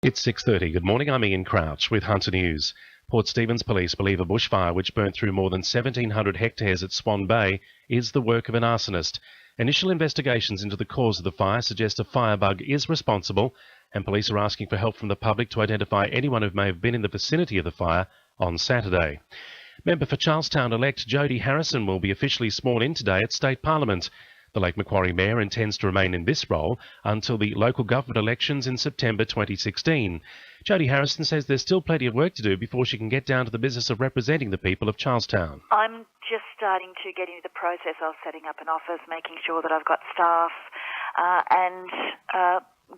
It's 6:30. Good morning, I'm Ian Crouch with Hunter News. Port Stephens police believe a bushfire which burnt through more than 1,700 hectares at Swan Bay is the work of an arsonist. Initial investigations into the cause of the fire suggest a firebug is responsible, and police are asking for help from the public to identify anyone who may have been in the vicinity of the fire on Saturday. Member for Charlestown-elect Jodie Harrison will be officially sworn in today at State Parliament. The Lake Macquarie Mayor intends to remain in this role until the local government elections in September 2016. Jodie Harrison says there's still plenty of work to do before she can get down to the business of representing the people of Charlestown. I'm just starting to get into the process of setting up an office, making sure that I've got staff and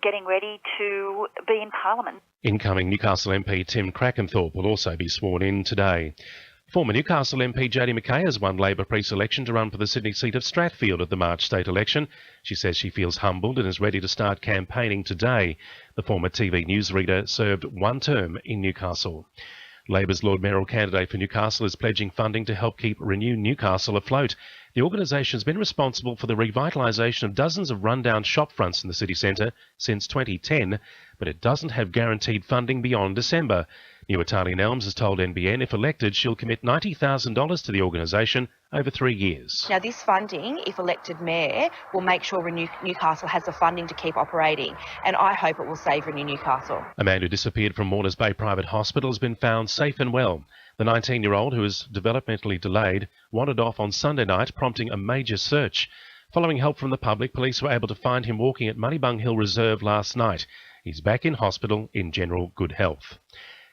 getting ready to be in Parliament. Incoming Newcastle MP Tim Crackenthorpe will also be sworn in today. Former Newcastle MP Jodie McKay has won Labor pre-selection to run for the Sydney seat of Strathfield at the March state election. She says she feels humbled and is ready to start campaigning today. The former TV newsreader served one term in Newcastle. Labor's Lord Mayoral candidate for Newcastle is pledging funding to help keep Renew Newcastle afloat. The organisation has been responsible for the revitalisation of dozens of rundown shop fronts in the city centre since 2010, but it doesn't have guaranteed funding beyond December. New Italian Elms has told NBN if elected she'll commit $90,000 to the organisation over 3 years. Now this funding, if elected mayor, will make sure Renew Newcastle has the funding to keep operating, and I hope it will save Renew Newcastle. A man who disappeared from Warners Bay Private Hospital has been found safe and well. The 19-year-old, who is developmentally delayed, wandered off on Sunday night, prompting a major search. Following help from the public, police were able to find him walking at Moneybung Hill Reserve last night. He's back in hospital in general good health.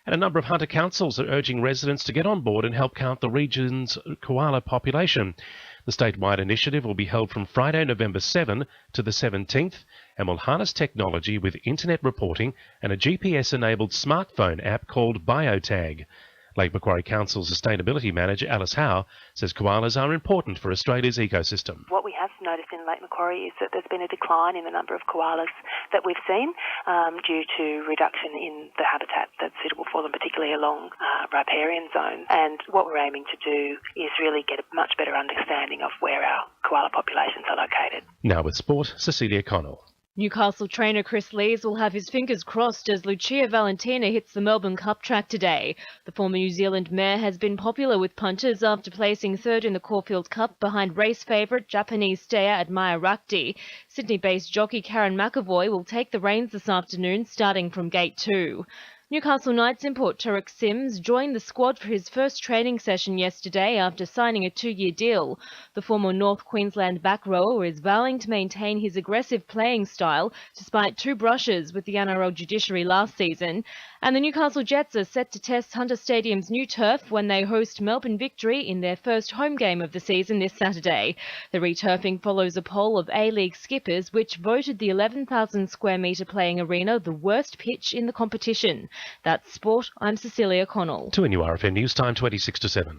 And a number of hunter councils are urging residents to get on board and help count the region's koala population. The statewide initiative will be held from Friday, November 7 to the 17th and will harness technology with internet reporting and a GPS-enabled smartphone app called BioTag. Lake Macquarie Council Sustainability Manager Alice Howe says koalas are important for Australia's ecosystem. What we have noticed in Lake Macquarie is that there's been a decline in the number of koalas that we've seen due to reduction in the habitat that's suitable for them, particularly along riparian zones. And what we're aiming to do is really get a much better understanding of where our koala populations are located. Now with sport, Cecilia Connell. Newcastle trainer Chris Lees will have his fingers crossed as Lucia Valentina hits the Melbourne Cup track today. The former New Zealand mare has been popular with punters after placing third in the Caulfield Cup behind race favourite Japanese stayer Admire Rakti. Sydney-based jockey Karen McAvoy will take the reins this afternoon, starting from Gate 2. Newcastle Knights import Tarek Sims joined the squad for his first training session yesterday after signing a 2-year deal. The former North Queensland back rower is vowing to maintain his aggressive playing style despite 2 brushes with the NRL judiciary last season. And the Newcastle Jets are set to test Hunter Stadium's new turf when they host Melbourne Victory in their first home game of the season this Saturday. The returfing follows a poll of A-League skippers which voted the 11,000 square metre playing arena the worst pitch in the competition. That's sport. I'm Cecilia Connell. 2NURFM News Time 26 to 7.